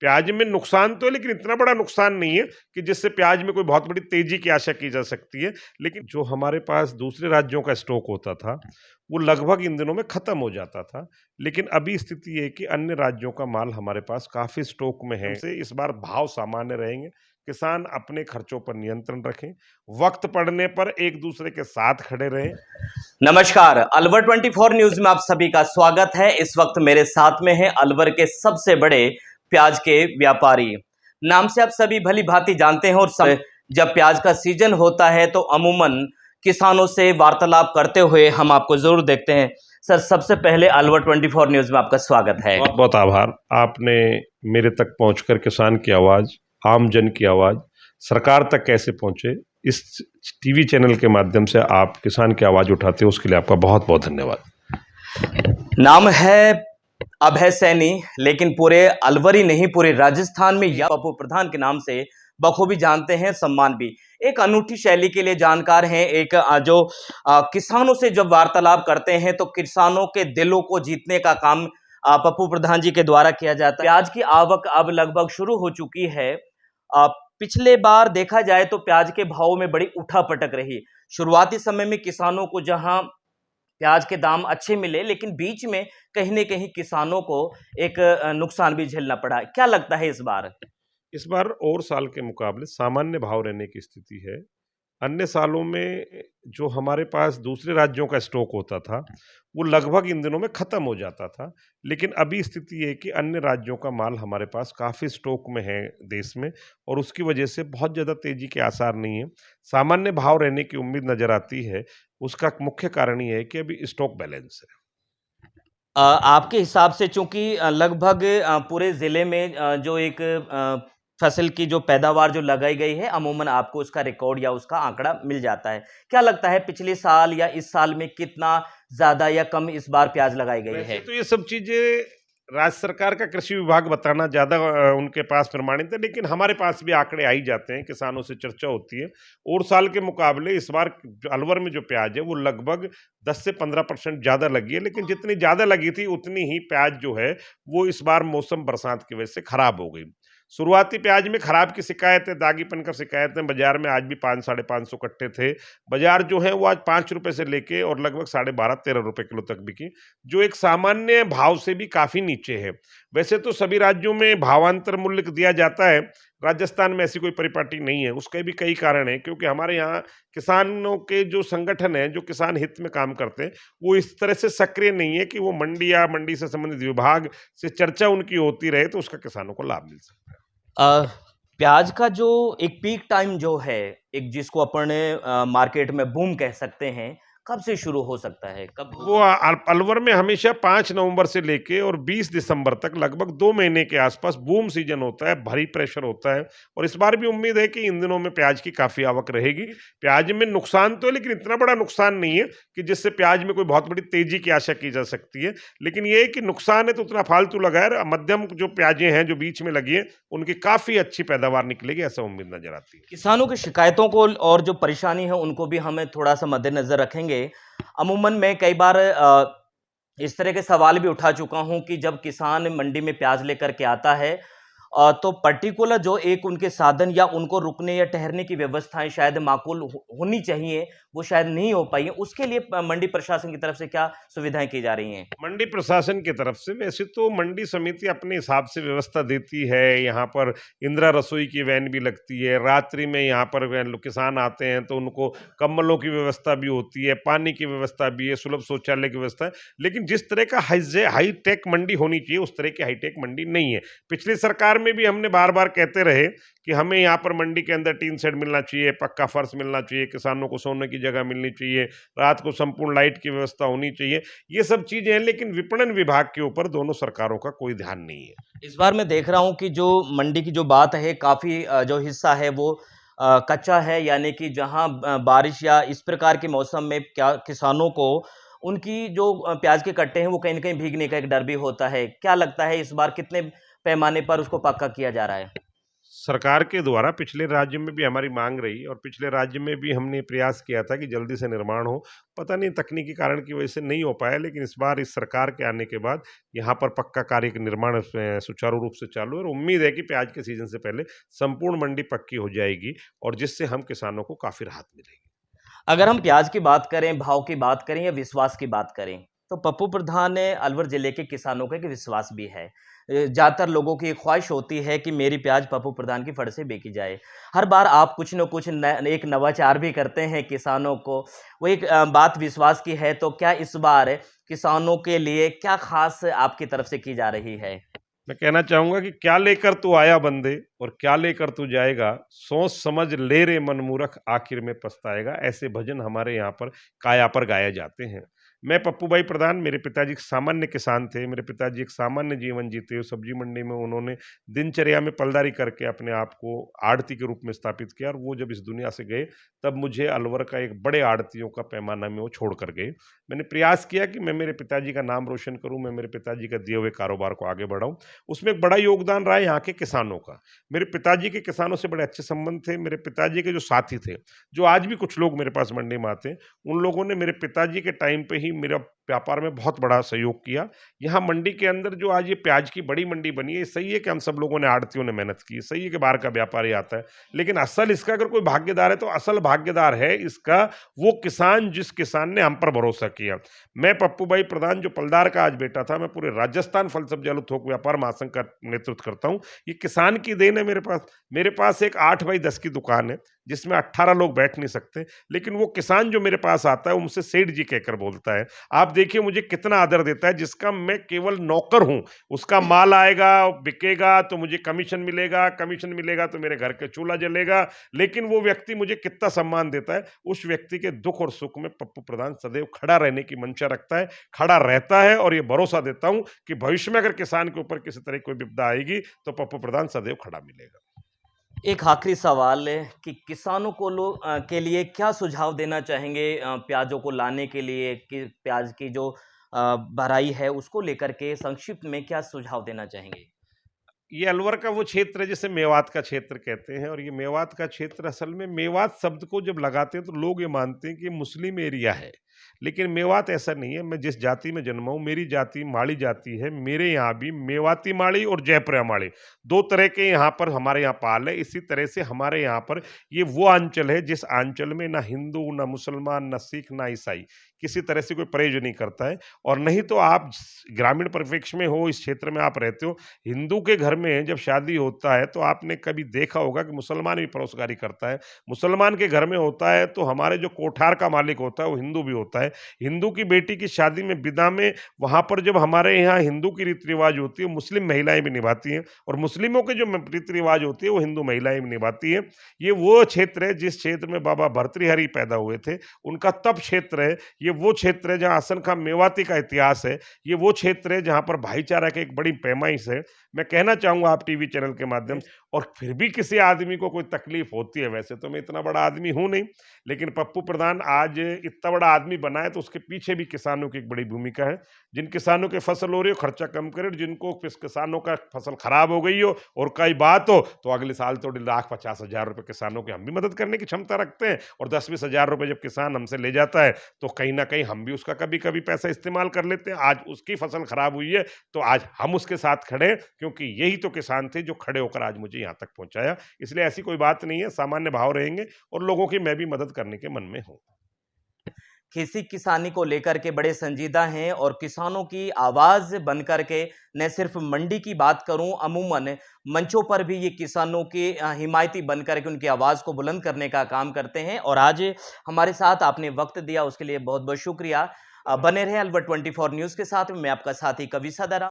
प्याज में नुकसान तो है, लेकिन इतना बड़ा नुकसान नहीं है कि जिससे प्याज में कोई बहुत बड़ी तेजी की आशा की जा सकती है। लेकिन जो हमारे पास दूसरे राज्यों का स्टॉक होता था, वो लगभग इन दिनों में खत्म हो जाता था। लेकिन अभी स्थिति है कि अन्य राज्यों का माल हमारे पास काफी स्टॉक में है। से इस बार भाव सामान्य रहेंगे। किसान अपने खर्चों पर नियंत्रण रखें, वक्त पड़ने पर एक दूसरे के साथ खड़े रहें। नमस्कार, अलवर 24 न्यूज में आप सभी का स्वागत है। इस वक्त मेरे साथ में है अलवर के सबसे बड़े प्याज के व्यापारी। नाम से आप सभी भली भांति जानते हैं और जब प्याज का सीजन होता है तो अमूमन किसानों से वार्तालाप करते हुए हम आपको जरूर देखते हैं। सर, सबसे पहले अलवर 24 न्यूज में आपका स्वागत है। बहुत बहुत आभार। आपने मेरे तक पहुंचकर किसान की आवाज, आम जन की आवाज सरकार तक कैसे पहुंचे, इस टीवी चैनल के माध्यम से आप किसान की आवाज उठाते हो, उसके लिए आपका बहुत बहुत धन्यवाद। नाम है अभय सैनी, लेकिन पूरे अलवर ही नहीं, पूरे राजस्थान में या पप्पू प्रधान के नाम से बखूबी जानते हैं, सम्मान भी। एक अनूठी शैली के लिए जानकार हैं। एक जो किसानों से जब वार्तालाप करते हैं तो किसानों के दिलों को जीतने का काम पप्पू प्रधान जी के द्वारा किया जाता है। प्याज की आवक अब लगभग शुरू हो चुकी है। पिछले बार देखा जाए तो प्याज के भाव में बड़ी उठापटक रही। शुरुआती समय में किसानों को जहां प्याज के दाम अच्छे मिले, लेकिन बीच में कहीं न कहीं किसानों को एक नुकसान भी झेलना पड़ा। क्या लगता है इस बार? इस बार और साल के मुकाबले सामान्य भाव रहने की स्थिति है। अन्य सालों में जो हमारे पास दूसरे राज्यों का स्टॉक होता था, वो लगभग इन दिनों में खत्म हो जाता था। लेकिन अभी स्थिति है कि अन्य राज्यों का माल हमारे पास काफ़ी स्टॉक में है देश में, और उसकी वजह से बहुत ज़्यादा तेजी के आसार नहीं है। सामान्य भाव रहने की उम्मीद नज़र आती है। उसका मुख्य कारण ये है कि अभी स्टॉक बैलेंस है। आपके हिसाब से चूंकि लगभग पूरे ज़िले में जो एक फसल की जो पैदावार जो लगाई गई है, अमूमन आपको उसका रिकॉर्ड या उसका आंकड़ा मिल जाता है। क्या लगता है पिछले साल या इस साल में कितना ज़्यादा या कम इस बार प्याज लगाई गई है? तो ये सब चीज़ें राज्य सरकार का कृषि विभाग बताना ज़्यादा उनके पास प्रमाणित है, लेकिन हमारे पास भी आंकड़े आ ही जाते हैं, किसानों से चर्चा होती है। और साल के मुकाबले इस बार अलवर में जो प्याज है वो लगभग 10 से 15% ज़्यादा लगी है। लेकिन जितनी ज़्यादा लगी थी उतनी ही प्याज जो है वो इस बार मौसम बरसात की वजह से खराब हो गई। शुरुआती प्याज में खराब की शिकायतें, दागीपन का शिकायतें बाजार में आज भी 5 साढ़े 500 कट्टे थे। बाजार जो है वो आज 5 रुपए से लेके और लगभग 12.5-13 रुपए किलो तक बिकी, जो एक सामान्य भाव से भी काफी नीचे है। वैसे तो सभी राज्यों में भावांतर मूल्य दिया जाता है, राजस्थान में ऐसी कोई परिपाटी नहीं है। उसके भी कई कारण है, क्योंकि हमारे यहाँ किसानों के जो संगठन है, जो किसान हित में काम करते हैं, वो इस तरह से सक्रिय नहीं है कि वो मंडी या मंडी से संबंधित विभाग से चर्चा उनकी होती रहे तो उसका किसानों को लाभ मिल सकता है। प्याज का जो एक पीक टाइम जो है, एक जिसको अपन मार्केट में बूम कह सकते हैं, कब से शुरू हो सकता है? कब वो अलवर में हमेशा 5 नवंबर से लेके और 20 दिसंबर तक लगभग 2 महीने के आसपास बूम सीजन होता है, भारी प्रेशर होता है। और इस बार भी उम्मीद है कि इन दिनों में प्याज की काफी आवक रहेगी। प्याज में नुकसान तो है, लेकिन इतना बड़ा नुकसान नहीं है कि जिससे प्याज में कोई बहुत बड़ी तेजी की आशा की जा सकती है। लेकिन ये है कि नुकसान है तो उतना फालतू लगा है। मध्यम जो प्याजें हैं जो बीच में लगी है, उनकी काफी अच्छी पैदावार निकलेगी, ऐसा उम्मीद नजर आती है। किसानों की शिकायतों को और जो परेशानी है उनको भी हमें थोड़ा सा मद्देनजर रखेंगे। अमूमन मैं कई बार इस तरह के सवाल भी उठा चुका हूं कि जब किसान मंडी में प्याज लेकर के आता है तो पर्टिकुलर जो एक उनके साधन या उनको रुकने या ठहरने की व्यवस्थाएं शायद माकूल होनी चाहिए, वो शायद नहीं हो पाई है। उसके लिए मंडी प्रशासन की तरफ से क्या सुविधाएं की जा रही हैं? मंडी प्रशासन की तरफ से वैसे तो मंडी समिति अपने हिसाब से व्यवस्था देती है। यहाँ पर इंदिरा रसोई की वैन भी लगती है। रात्रि में यहाँ पर किसान आते हैं तो उनको कंबलों की व्यवस्था भी होती है, पानी की व्यवस्था भी है, सुलभ शौचालय की व्यवस्था है। लेकिन जिस तरह का हाईटेक मंडी होनी चाहिए उस तरह की हाईटेक मंडी नहीं है। पिछली सरकार में भी हमने बार बार कहते रहे कि हमें यहाँ पर मंडी के अंदर टीन शेड मिलना चाहिए, पक्का फर्श मिलना चाहिए, किसानों को सोने की जगह मिलनी चाहिए, रात को संपूर्ण लाइट की व्यवस्था होनी चाहिए। ये सब चीजें हैं, लेकिन विपणन विभाग के ऊपर दोनों सरकारों का कोई ध्यान नहीं है। इस बार मैं देख रहा हूं कि जो मंडी की जो बात है, काफी जो हिस्सा है वो कच्चा है, यानी कि जहां बारिश या इस प्रकार के मौसम में क्या किसानों को उनकी जो प्याज के कट्टे हैं वो कहीं ना कहीं भीगने का एक डर भी होता है। क्या लगता है इस बार कितने पैमाने पर उसको पक्का किया जा रहा है? सरकार के द्वारा पिछले राज्य में भी हमारी मांग रही और पिछले राज्य में भी हमने प्रयास किया था कि जल्दी से निर्माण हो। पता नहीं तकनीकी कारण की वजह से नहीं हो पाया, लेकिन इस बार इस सरकार के आने के बाद यहाँ पर पक्का कार्य का निर्माण सुचारू रूप से चालू है और उम्मीद है कि प्याज के सीजन से पहले संपूर्ण मंडी पक्की हो जाएगी और जिससे हम किसानों को काफी राहत मिलेगी। अगर हम प्याज की बात करें, भाव की बात करें या विश्वास की बात करें, तो पप्पू प्रधान ने अलवर जिले के किसानों का एक विश्वास भी है। ज़्यादातर लोगों की एक ख्वाहिश होती है कि मेरी प्याज पप्पू प्रधान की फड़ से बेची जाए। हर बार आप कुछ न कुछ एक नवाचार भी करते हैं किसानों को। वो एक बात विश्वास की है, तो क्या इस बार किसानों के लिए क्या खास आपकी तरफ से की जा रही है? मैं कहना चाहूंगा कि क्या लेकर तू आया बंदे और क्या लेकर तू जाएगा, सोच समझ ले रे मनमूर्ख आखिर में पछताएगा। ऐसे भजन हमारे यहाँ पर काया पर गाए जाते हैं। मैं पप्पू भाई प्रधान, मेरे पिताजी एक सामान्य किसान थे। मेरे पिताजी एक सामान्य जीवन जीते। सब्जी मंडी में उन्होंने दिनचर्या में पलदारी करके अपने आप को आड़ती के रूप में स्थापित किया और वो जब इस दुनिया से गए तब मुझे अलवर का एक बड़े आड़तियों का पैमाना में वो छोड़ कर गए। मैंने प्रयास किया कि मैं मेरे पिताजी का नाम रोशन करूं, मैं मेरे पिताजी का दिए हुए कारोबार को आगे बढ़ाऊं। उसमें एक बड़ा योगदान रहा है यहाँ के किसानों का। मेरे पिताजी के किसानों से बड़े अच्छे संबंध थे। मेरे पिताजी के जो साथी थे, जो आज भी कुछ लोग मेरे पास मंडी में आते हैं, उन लोगों ने मेरे पिताजी के टाइम पे ही मेरा व्यापार में बहुत बड़ा सहयोग किया। यहाँ मंडी के अंदर जो आज ये प्याज की बड़ी मंडी बनी है, सही है कि हम सब लोगों ने, आड़तियों ने मेहनत की, सही है कि बाहर का व्यापारी आता है, लेकिन असल इसका अगर कोई भागीदार है तो असल भागीदार है इसका वो किसान, जिस किसान ने हम पर भरोसा किया। मैं पप्पू भाई प्रधान जो पलदार का आज बेटा था, मैं पूरे राजस्थान फल सब्जी आलू थोक व्यापार महासंघ का नेतृत्व करता हूँ। ये किसान की देन है। मेरे पास एक 8x10 की दुकान है जिसमें 18 लोग बैठ नहीं सकते, लेकिन वो किसान जो मेरे पास आता है उनसे सेठ जी कहकर बोलता है। आप देखिए मुझे कितना आदर देता है, जिसका मैं केवल नौकर हूं। उसका माल आएगा, बिकेगा तो मुझे कमीशन मिलेगा, कमीशन मिलेगा तो मेरे घर के चूल्हा जलेगा, लेकिन वो व्यक्ति मुझे कितना सम्मान देता है। उस व्यक्ति के दुख और सुख में पप्पू प्रधान सदैव खड़ा रहने की मंशा रखता है, खड़ा रहता है और ये भरोसा देता हूं कि भविष्य में अगर किसान के ऊपर किसी तरह कोई विपदा आएगी तो पप्पू प्रधान सदैव खड़ा मिलेगा। एक आखिरी सवाल है कि किसानों को के लिए क्या सुझाव देना चाहेंगे प्याज़ों को लाने के लिए, कि प्याज की जो भराई है उसको लेकर के संक्षिप्त में क्या सुझाव देना चाहेंगे? ये अलवर का वो क्षेत्र है जिसे मेवात का क्षेत्र कहते हैं और ये मेवात का क्षेत्र, असल में मेवात शब्द को जब लगाते हैं तो लोग ये मानते हैं कि मुस्लिम एरिया है, लेकिन मेवात ऐसा नहीं है। मैं जिस जाति में जन्मा हूं, मेरी जाति माड़ी जाति है। मेरे यहाँ भी मेवाती माड़ी और जयपुरिया माड़ी दो तरह के यहाँ पर हमारे यहाँ पाल है। इसी तरह से हमारे यहाँ पर ये वो अंचल है जिस अंचल में ना हिंदू, ना मुसलमान, ना सिख, ना ईसाई किसी तरह से कोई परहेज नहीं करता है। और नहीं तो आप ग्रामीण परिप्रेक्ष्य में हो, इस क्षेत्र में आप रहते हो, हिंदू के घर में जब शादी होता है तो आपने कभी देखा होगा कि मुसलमान भी परोसगारी करता है। मुसलमान के घर में होता है तो हमारे जो कोठार का मालिक होता है वो हिंदू भी होता है। हिंदू की बेटी की शादी में, विदा में, वहां पर जब हमारे यहाँ हिंदू की रीति रिवाज होती है, मुस्लिम महिलाएं भी निभाती हैं और मुस्लिमों के जो रीति रिवाज होती है वो हिंदू महिलाएं भी निभाती हैं। ये वो क्षेत्र है जिस क्षेत्र में बाबा भर्तृहरि पैदा हुए थे, उनका तप क्षेत्र है। ये वो क्षेत्र है जहाँ असनखा मेवाती का इतिहास है। ये वो क्षेत्र है जहाँ पर भाईचारा की एक बड़ी पैमाइश है। मैं कहना चाहूंगा आप टीवी चैनल के माध्यम से, और फिर भी किसी आदमी को कोई तकलीफ होती है, वैसे तो मैं इतना बड़ा आदमी हूं नहीं, लेकिन पप्पू प्रधान आज इतना बड़ा आदमी बना है तो उसके पीछे भी किसानों की एक बड़ी भूमिका है। जिन किसानों की फसल हो रही हो खर्चा कम करे, जिनको किसानों का फसल खराब हो गई हो और कई बात हो तो अगले साल तो 1,50,000 रुपए किसानों की हम भी मदद करने की क्षमता रखते हैं। और 10-20 हजार रुपए जब किसान हमसे ले जाता है तो कहीं ना कहीं हम भी उसका कभी कभी पैसा इस्तेमाल कर लेते हैं। आज उसकी फसल खराब हुई है तो आज हम उसके साथ खड़े, क्योंकि यही तो किसान थे जो खड़े होकर आज मुझे यहाँ तक पहुंचाया। इसलिए ऐसी कोई बात नहीं है, सामान्य भाव रहेंगे और लोगों की मैं भी मदद करने के मन में हूँ। खेती किसानी को लेकर के बड़े संजीदा हैं और किसानों की आवाज बनकर के न सिर्फ मंडी की बात करूं, अमूमन मंचों पर भी ये किसानों के हिमायती बनकर के उनकी आवाज को बुलंद करने का काम करते हैं। और आज हमारे साथ आपने वक्त दिया, उसके लिए बहुत बहुत शुक्रिया। बने रहे अलवर 24 न्यूज के साथ। मैं आपका साथी कवि सदरा।